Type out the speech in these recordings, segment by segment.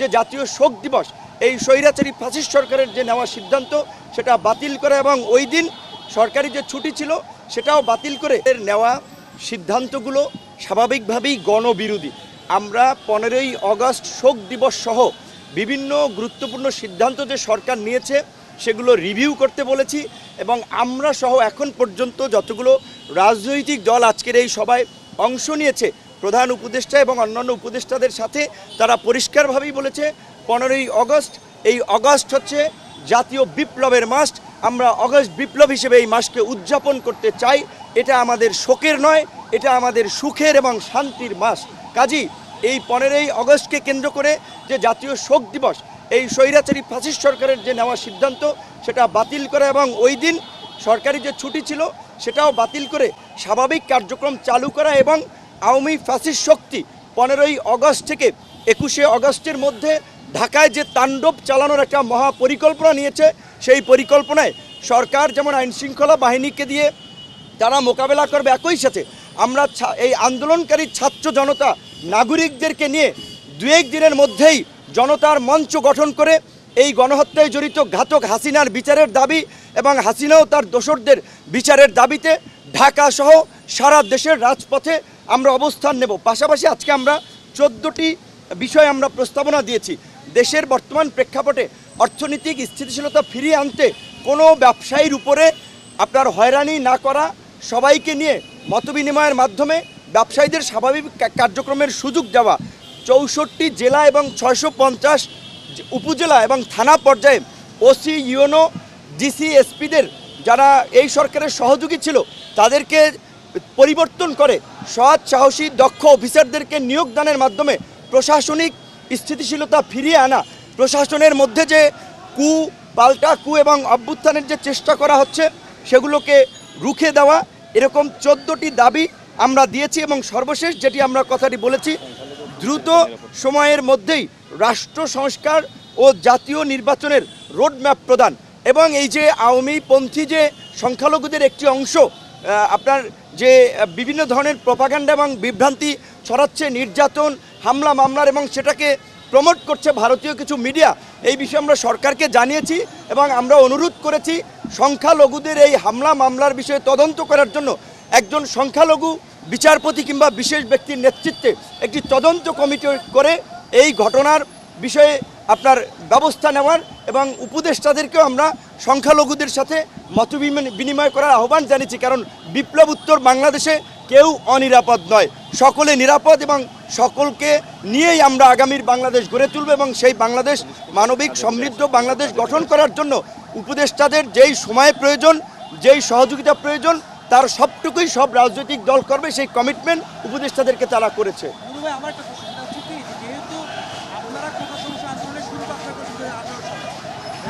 যে জাতীয় শোক দিবস এই স্বৈরাচারী ফ্যাসিস্ট সরকারের যে নেওয়া সিদ্ধান্ত সেটা বাতিল করে এবং ওই দিন সরকারি যে ছুটি ছিল সেটাও বাতিল করে এর নেওয়া সিদ্ধান্তগুলো স্বাভাবিকভাবেই গণবিরোধী। আমরা 15ই আগস্ট শোক দিবস সহ বিভিন্ন গুরুত্বপূর্ণ সিদ্ধান্ত যে সরকার নিয়েছে সেগুলো রিভিউ করতে বলেছি এবং আমরা সহ এখন পর্যন্ত যতগুলো রাজনৈতিক দল আজকের এই সভায় অংশ নিয়েছে প্রধান উপদেষ্টা এবং অন্যান্য উপদেষ্টাদের সাথে তারা পরিষ্কারভাবেই বলেছে 15ই আগস্ট এই আগস্ট হচ্ছে জাতীয় বিপ্লবের মাস। আমরা আগস্ট বিপ্লব হিসেবে এই মাসকে উদযাপন করতে চাই। এটা আমাদের শোকের নয়, এটা আমাদের সুখের এবং শান্তির মাস। কাজী এই 15ই আগস্টকে কেন্দ্র করে যে জাতীয় শোক দিবস এই স্বৈরাচারী ফ্যাসিস্ট সরকারের যে নেওয়া সিদ্ধান্ত সেটা বাতিল করা এবং ওই দিন সরকারি যে ছুটি ছিল সেটাও বাতিল করে স্বাভাবিক কার্যক্রম চালু করা এবং আওয়ামী ফ্যাসিস্ট শক্তি 15ই আগস্ট থেকে 21শে আগস্টের মধ্যে ঢাকায় যে তাণ্ডব চালানোর একটা মহা পরিকল্পনা নিয়েছে সেই পরিকল্পনায় সরকার যেমন আইনশৃঙ্খলা বাহিনীকে দিয়ে তারা মোকাবেলা করবে, একই সাথে আমরা এই আন্দোলনকারী ছাত্র জনতা নাগরিকদেরকে নিয়ে 2-1 দিনের মধ্যেই জনতার মঞ্চ গঠন করে এই গণহত্যায় জড়িত ঘাতক হাসিনার বিচারের দাবি এবং হাসিনাও তার দোসরদের বিচারের দাবিতে ঢাকা সহ সারা দেশের রাজপথে আমরা অবস্থান নেব। পাশাপাশি আজকে আমরা 14টি বিষয় আমরা প্রস্তাবনা দিয়েছি। দেশের বর্তমান প্রেক্ষাপটে অর্থনৈতিক স্থিতিশীলতা ফিরিয়ে আনতে কোনো ব্যবসায়ীর উপরে আপনার হয়রানি না করা, সবাইকে নিয়ে মতবিনিময়ের মাধ্যমে ব্যবসায়ীদের স্বাভাবিক কার্যক্রমের সুযোগ দেওয়া, 64 জেলা এবং 650 উপজেলা এবং থানা পর্যায়ে ওসি, ইউএনও, ডিসি, এসপিদের যারা এই সরকারের সহযোগী ছিল তাদেরকে পরিবর্তন করে সৎ, সাহসী, দক্ষ অফিসারদেরকে নিয়োগদানের মাধ্যমে প্রশাসনিক স্থিতিশীলতা ফিরিয়ে আনা, প্রশাসনের মধ্যে যে পাল্টা এবং অভ্যুত্থানের যে চেষ্টা করা হচ্ছে সেগুলোকে রুখে দেওয়া, এরকম 14টি দাবি আমরা দিয়েছি এবং সর্বশেষ যেটি আমরা কথাটি বলেছি দ্রুত সময়ের মধ্যেই রাষ্ট্র সংস্কার ও জাতীয় নির্বাচনের রোডম্যাপ প্রদান এবং এই যে আওয়ামীপন্থী যে সংখ্যালঘুদের একটি অংশ আপনার যে বিভিন্ন ধরনের প্রপাগান্ডা এবং বিভ্রান্তি ছড়াচ্ছে, নির্যাতন, হামলা মামলার এবং সেটাকে প্রমোট করছে ভারতীয় কিছু মিডিয়া, এই বিষয়ে আমরা সরকারকে জানিয়েছি এবং আমরা অনুরোধ করেছি সংখ্যালঘুদের এই হামলা মামলার বিষয়ে তদন্ত করার জন্য একজন সংখ্যালঘু বিচারপতি কিংবা বিশেষ ব্যক্তির নেতৃত্বে একটি তদন্ত কমিটি করে এই ঘটনার বিষয়ে আপনার ব্যবস্থা নেওয়ার এবং উপদেষ্টাদেরকেও আমরা সংখ্যালঘুদের সাথে মত বিনিময় করার আহ্বান জানিয়েছি। কারণ বিপ্লব উত্তর বাংলাদেশে কেউ অনিরাপদ নয়, সকলে নিরাপদ এবং সকলকে নিয়েই আমরা আগামীর বাংলাদেশ গড়ে তুলব এবং সেই বাংলাদেশ মানবিক সমৃদ্ধ বাংলাদেশ গঠন করার জন্য উপদেষ্টাদের যেই সময় প্রয়োজন, যেই সহযোগিতা প্রয়োজন তার সবটুকুই সব রাজনৈতিক দল করবে, সেই কমিটমেন্ট উপদেষ্টাদেরকে তারা করেছে।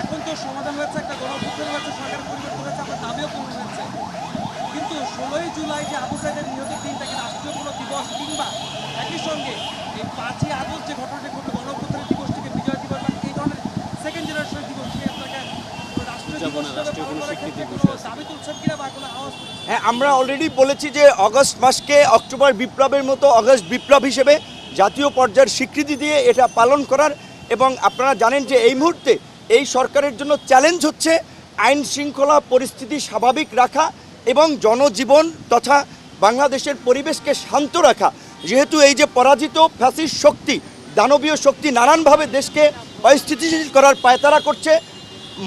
এখন তো সমাধান হয়েছে, একটা গণঅভ্যুত্থান হয়েছে, সরকার পরিবর্তন হয়েছে, আপনার দাবিও পূরণ হয়েছে, কিন্তু 16ই জুলাই যে আবু সাইদের নিহতের দিনটাকে রাষ্ট্রীয় কোনো দিবস কিংবা একই সঙ্গে এই 5ই আগস্ট যে ঘটনাটি ঘটলো গণঅভ্যুত্থানের দিবসটিকে বিজয় দিবস বা এই ধরনের সেকেন্ড জেনারেশনের দিবসকে আপনাকে দাবি তুলছেন কিনা বা কোনো আওয়াজ? হ্যাঁ, আমরা অলরেডি বলেছি যে আগস্ট মাসকে অক্টোবর বিপ্লবের মতো আগস্ট বিপ্লব হিসেবে জাতীয় পর্যায়ের স্বীকৃতি দিয়ে এটা পালন করার এবং আপনারা জানেন যে এই মুহূর্তে এই সরকারের জন্য চ্যালেঞ্জ হচ্ছে আইন শৃঙ্খলা পরিস্থিতি স্বাভাবিক রাখা এবং জনজীবন তথা বাংলাদেশের পরিবেশকে শান্ত রাখা। যেহেতু এই যে পরাজিত ফ্যাসিস্ট শক্তি, দানবীয় শক্তি নানানভাবে দেশকে অস্থিতিশীল করার পায়তারা করছে,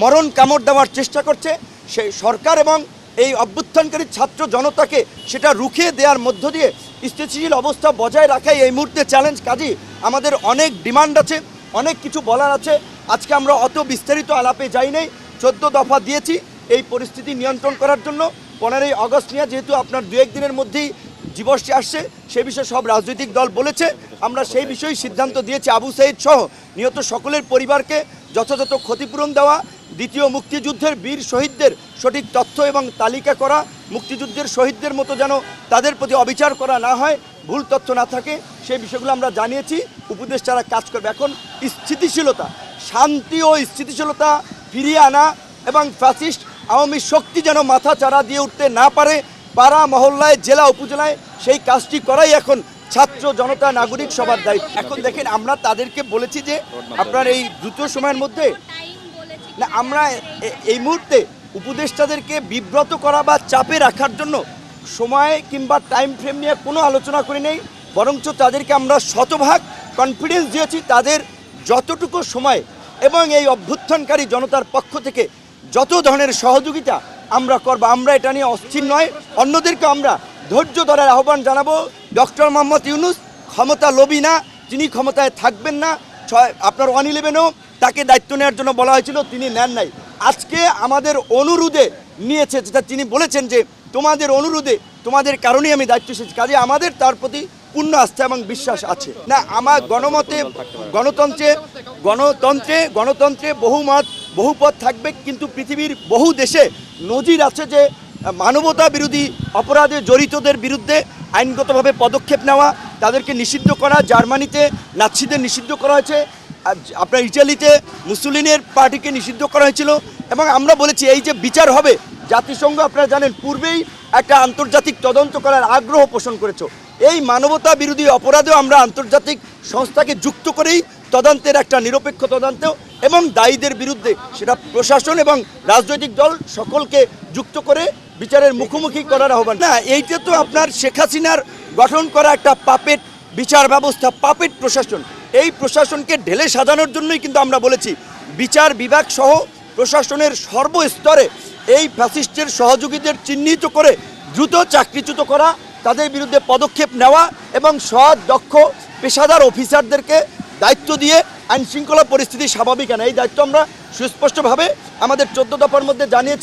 মরণ কামড় দেওয়ার চেষ্টা করছে, সেই সরকার এবং এই অভ্যুত্থানকারী ছাত্র জনতাকে সেটা রুখে দেওয়ার মধ্য দিয়ে স্থিতিশীল অবস্থা বজায় রাখাই এই মুহূর্তে চ্যালেঞ্জ। কাজী আমাদের অনেক ডিমান্ড আছে, অনেক কিছু বলার আছে। আজকে আমরা অত বিস্তারিত আলাপে যাই নাই, 14 দফা দিয়েছি এই পরিস্থিতি নিয়ন্ত্রণ করার জন্য। 15ই আগস্ট নিয়ে যেহেতু আপনার 2-1 দিনের মধ্যেই দিবসটি আসছে সে বিষয়ে সব রাজনৈতিক দল বলেছে, আমরা সেই বিষয়ে সিদ্ধান্ত দিয়েছি আবু সাইদ সহ নিহত সকলের পরিবারকে যথাযথ ক্ষতিপূরণ দেওয়া, দ্বিতীয় মুক্তিযুদ্ধের বীর শহীদদের সঠিক তথ্য এবং তালিকা করা, মুক্তিযুদ্ধের শহীদদের মতো যেন তাদের প্রতি অবিচার করা না হয়, ভুল তথ্য না থাকে, সেই বিষয়গুলো আমরা জানিয়েছি। উপদেষ্টারা কাজ করবে। এখন স্থিতিশীলতা, শান্তি ও স্থিতিশীলতা ফিরিয়ে আনা এবং ফ্যাসিস্ট আওয়ামী শক্তি যেন মাথা চাড়া দিয়ে উঠতে না পারে, পাড়া মহল্লায়, জেলা উপজেলায় সেই কাজটি করাই এখন ছাত্র জনতা নাগরিক সবার দায়িত্ব। এখন দেখেন আমরা তাদেরকে বলেছি যে আপনার এই দ্রুত সময়ের মধ্যে না, আমরা এই মুহূর্তে উপদেষ্টাদেরকে বিব্রত করা বা চাপে রাখার জন্য সময় কিংবা টাইম ফ্রেম নিয়ে কোনো আলোচনা করি নেই, বরঞ্চ তাদেরকে আমরা শতভাগ কনফিডেন্স দিয়েছি তাদের যতটুকু সময় এবং এই অভ্যুত্থানকারী জনতার পক্ষ থেকে যত ধরনের সহযোগিতা আমরা করব। আমরা এটা নিয়ে অস্থির নয়, অন্যদেরকে আমরা ধৈর্য ধরার আহ্বান জানাবো। ডক্টর মোহাম্মদ ইউনূস ক্ষমতা লোভী না, তিনি ক্ষমতায় থাকবেন না। আপনার 111-এও তাকে দায়িত্ব নেওয়ার জন্য বলা হয়েছিল, তিনি নেন নাই। আজকে আমাদের অনুরোধে নিয়েছে, যেটা তিনি বলেছেন যে তোমাদের অনুরোধে তোমাদের কারণেই আমি দায়িত্ব এসেছি, কাজে আমাদের তার প্রতি পূর্ণ আস্থা এবং বিশ্বাস আছে। না, আমার গণতন্ত্রে বহুমত বহুপথ থাকবে, কিন্তু পৃথিবীর বহু দেশে নজির আছে যে মানবতা বিরোধী অপরাধে জড়িতদের বিরুদ্ধে আইনগতভাবে পদক্ষেপ নেওয়া, তাদেরকে নিষিদ্ধ করা। জার্মানিতে নাৎসিদের নিষিদ্ধ করা হয়েছে, আপনার ইটালিতে মুসলিনের পার্টিকে নিষিদ্ধ করা হয়েছিল। এবং আমরা বলেছি এই যে বিচার হবে, জাতিসংঘ আপনারা জানেন পূর্বেই একটা আন্তর্জাতিক তদন্ত করার আগ্রহ পোষণ করেছে। এই মানবতা বিরোধী অপরাধেও আমরা আন্তর্জাতিক সংস্থাকে যুক্ত করেই তদন্তের একটা নিরপেক্ষ তদন্ত এবং দায়ীদের বিরুদ্ধে সেটা প্রশাসন এবং রাজনৈতিক দল সকলকে যুক্ত করে বিচারের মুখোমুখি করার আহ্বান। না, এইটা তো আপনার শেখ হাসিনার গঠন করা একটা পাপেট বিচার ব্যবস্থা, পাপেট প্রশাসন। এই প্রশাসনকে ঢেলে সাজানোর জন্যই কিন্তু আমরা বলেছি বিচার বিভাগ সহ প্রশাসনের সর্বস্তরে এই ফ্যাসিস্টের সহযোগীদের চিহ্নিত করে দ্রুত চাকরিচ্যুত করা, তাদের বিরুদ্ধে পদক্ষেপ নেওয়া এবং সৎ দক্ষ পেশাদার অফিসারদেরকে দায়িত্ব দিয়ে আইনশৃঙ্খলা পরিস্থিতি স্বাভাবিক আনা, এই দায়িত্ব আমরা সুস্পষ্টভাবে আমাদের 14 দফার মধ্যে জানিয়েছি।